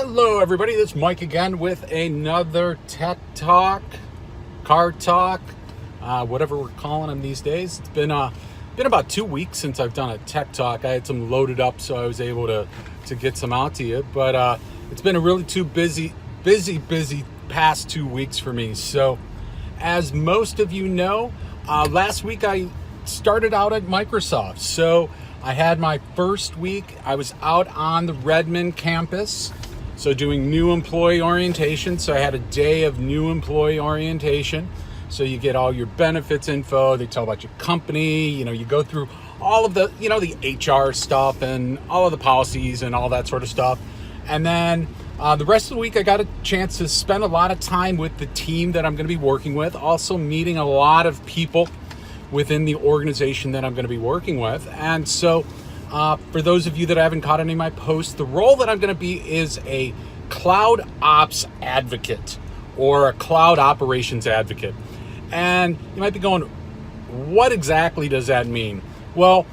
Hello, everybody. This is Mike again with another Tech Talk, Car Talk, whatever we're calling them these days. It's been about 2 weeks since I've done a Tech Talk. I had some loaded up, so I was able to get some out to you. But it's been a really too busy past 2 weeks for me. So, as most of you know, last week I started out at Microsoft. So I had my first week. I was out on the Redmond campus. So doing new employee orientation. So I had a day of new employee orientation. So you get all your benefits info. They tell about your company. You go through all of the, the HR stuff and all of the policies and all that sort of stuff. And then the rest of the week, I got a chance to spend a lot of time with the team that I'm going to be working with. Also meeting a lot of people within the organization that I'm going to be working with. And so for those of you that haven't caught any of my posts, the role that I'm going to be is a cloud ops advocate or a cloud operations advocate. And you might be going, what exactly does that mean? Well,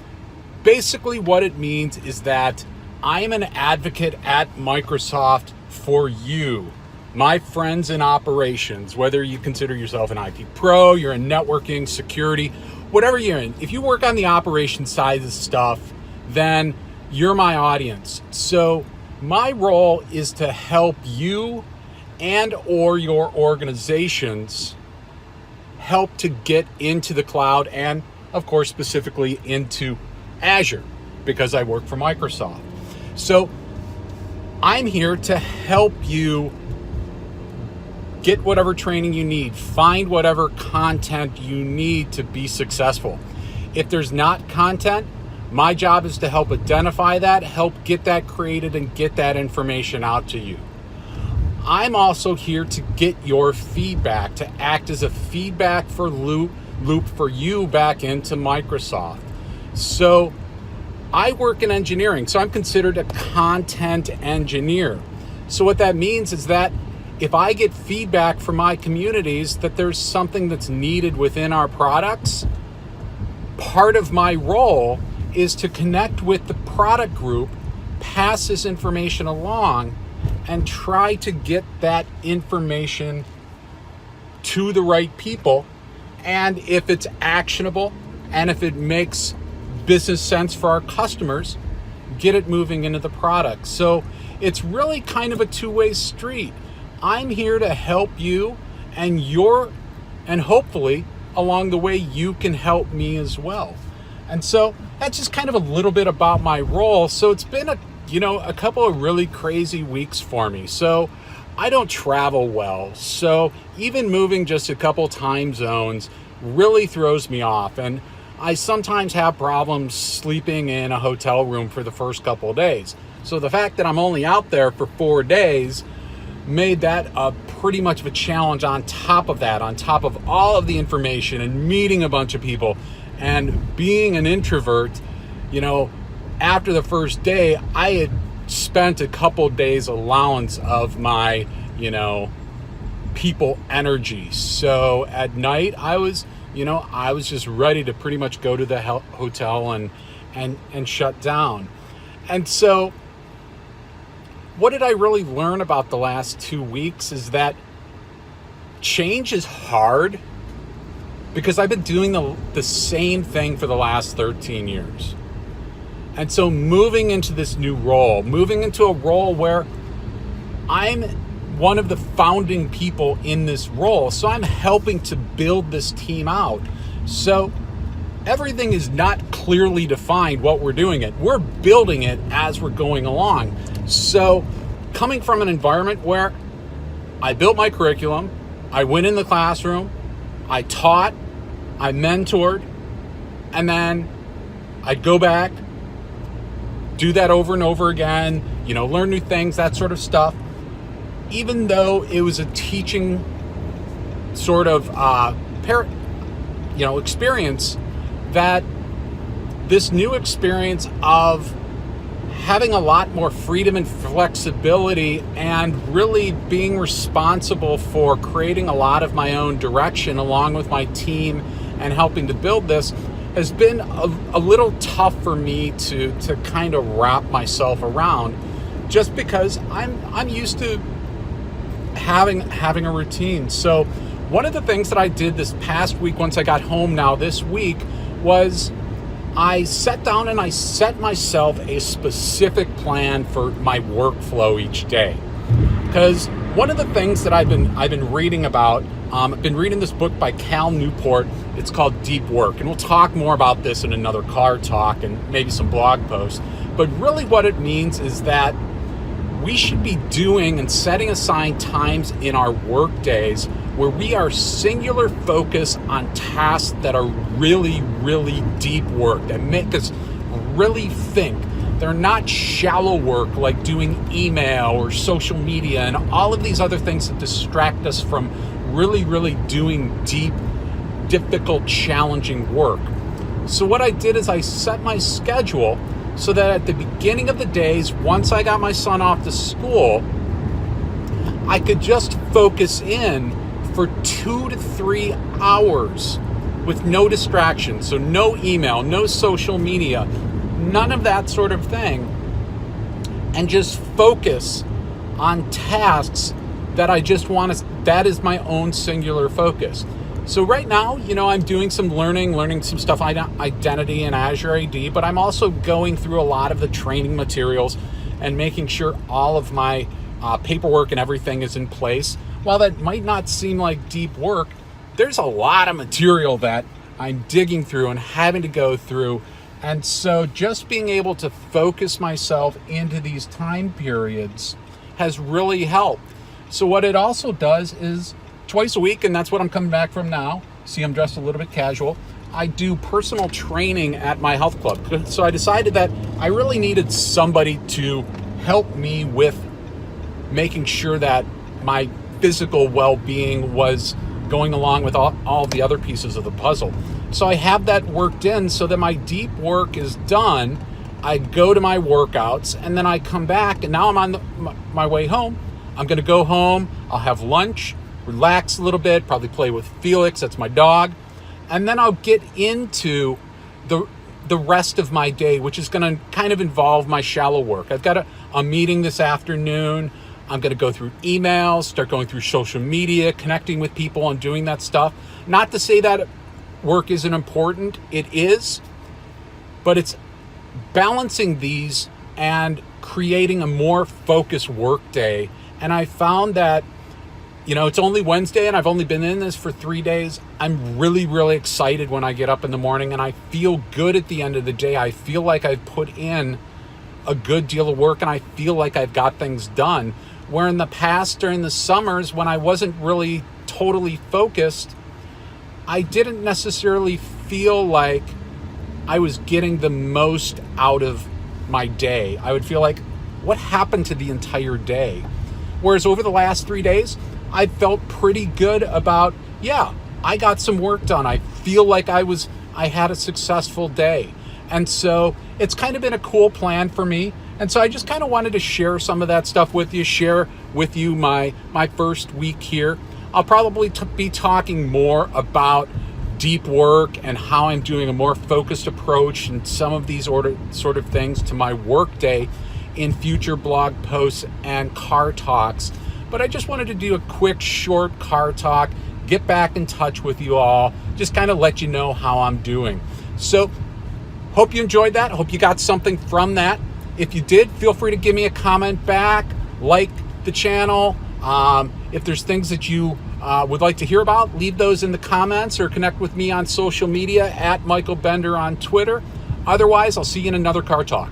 basically what it means is that I'm an advocate at Microsoft for you, my friends in operations, whether you consider yourself an IT pro, you're in networking, security, whatever you're in. If you work on the operations side of stuff, then you're my audience. So my role is to help you and or your organizations help to get into the cloud and, of course, specifically into Azure because I work for Microsoft. So I'm here to help you get whatever training you need, find whatever content you need to be successful. If there's not content, my job is to help identify that, help get that created, and get that information out to you. I'm also here to get your feedback, to act as a feedback for loop for you back into Microsoft. So I work in engineering, so I'm considered a content engineer. So what that means is that if I get feedback from my communities that there's something that's needed within our products, part of my role is to connect with the product group, pass this information along, and try to get that information to the right people. And if it's actionable and if it makes business sense for our customers, get it moving into the product. So it's really kind of a two-way street. I'm here to help you and hopefully along the way you can help me as well. And so that's just kind of a little bit about my role. So it's been a couple of really crazy weeks for me. So I don't travel well. So even moving just a couple time zones really throws me off. And I sometimes have problems sleeping in a hotel room for the first couple of days. So the fact that I'm only out there for 4 days made that a pretty much of a challenge on top of all of the information and meeting a bunch of people. And being an introvert, after the first day, I had spent a couple days allowance of my, people energy. So at night, I was just ready to pretty much go to the hotel and shut down. And so what did I really learn about the last 2 weeks is that change is hard because I've been doing the same thing for the last 13 years. And so moving into this new role, moving into a role where I'm one of the founding people in this role, so I'm helping to build this team out. So everything is not clearly defined what we're doing it. We're building it as we're going along. So coming from an environment where I built my curriculum, I went in the classroom, I taught, I mentored, and then I'd go back, do that over and over again, learn new things, that sort of stuff. Even though it was a teaching sort of experience, that this new experience of having a lot more freedom and flexibility and really being responsible for creating a lot of my own direction along with my team and helping to build this has been a little tough for me to kind of wrap myself around just because I'm used to having a routine. So one of the things that I did this past week, once I got home now this week, was I sat down and I set myself a specific plan for my workflow each day. Because one of the things that I've been reading about, I've been reading this book by Cal Newport. It's called Deep Work, and we'll talk more about this in another car talk and maybe some blog posts. But really what it means is that we should be doing and setting aside times in our work days where we are singular focused on tasks that are really, really deep work, that make us really think. They're not shallow work like doing email or social media and all of these other things that distract us from really, really doing deep, difficult, challenging work. So what I did is I set my schedule so that at the beginning of the days, once I got my son off to school, I could just focus in for 2 to 3 hours with no distractions. So no email, no social media, none of that sort of thing. And just focus on tasks that I just want to, that is my own singular focus. So right now, I'm doing some learning some stuff on identity and Azure AD, but I'm also going through a lot of the training materials and making sure all of my paperwork and everything is in place. While that might not seem like deep work, there's a lot of material that I'm digging through and having to go through. And so just being able to focus myself into these time periods has really helped. So what it also does is twice a week, and that's what I'm coming back from now. See, I'm dressed a little bit casual. I do personal training at my health club. So I decided that I really needed somebody to help me with making sure that my physical well-being was going along with all the other pieces of the puzzle. So I have that worked in so that my deep work is done. I go to my workouts and then I come back, and now I'm on my way home. I'm going to go home. I'll have lunch, relax a little bit, probably play with Felix, that's my dog, and then I'll get into the rest of my day, which is going to kind of involve my shallow work. I've got a meeting this afternoon. I'm going to go through emails, start going through social media, connecting with people and doing that stuff. Not to say that work isn't important, it is, but it's balancing these and creating a more focused work day. And I found that it's only Wednesday and I've only been in this for 3 days. I'm really, really excited when I get up in the morning, and I feel good at the end of the day. I feel like I've put in a good deal of work and I feel like I've got things done. Where in the past, during the summers, when I wasn't really totally focused, I didn't necessarily feel like I was getting the most out of my day. I would feel like, what happened to the entire day? Whereas over the last 3 days, I felt pretty good about, I got some work done. I feel like I had a successful day. And so it's kind of been a cool plan for me. And so I just kind of wanted to share some of that stuff with you, share with you my first week here. I'll probably be talking more about deep work and how I'm doing a more focused approach and some of these sort of things to my work day in future blog posts and car talks. But I just wanted to do a quick, short car talk, get back in touch with you all, just kind of let you know how I'm doing. So hope you enjoyed that. Hope you got something from that. If you did, feel free to give me a comment back, like the channel. If there's things that you would like to hear about, leave those in the comments or connect with me on social media at Michael Bender on Twitter. Otherwise, I'll see you in another car talk.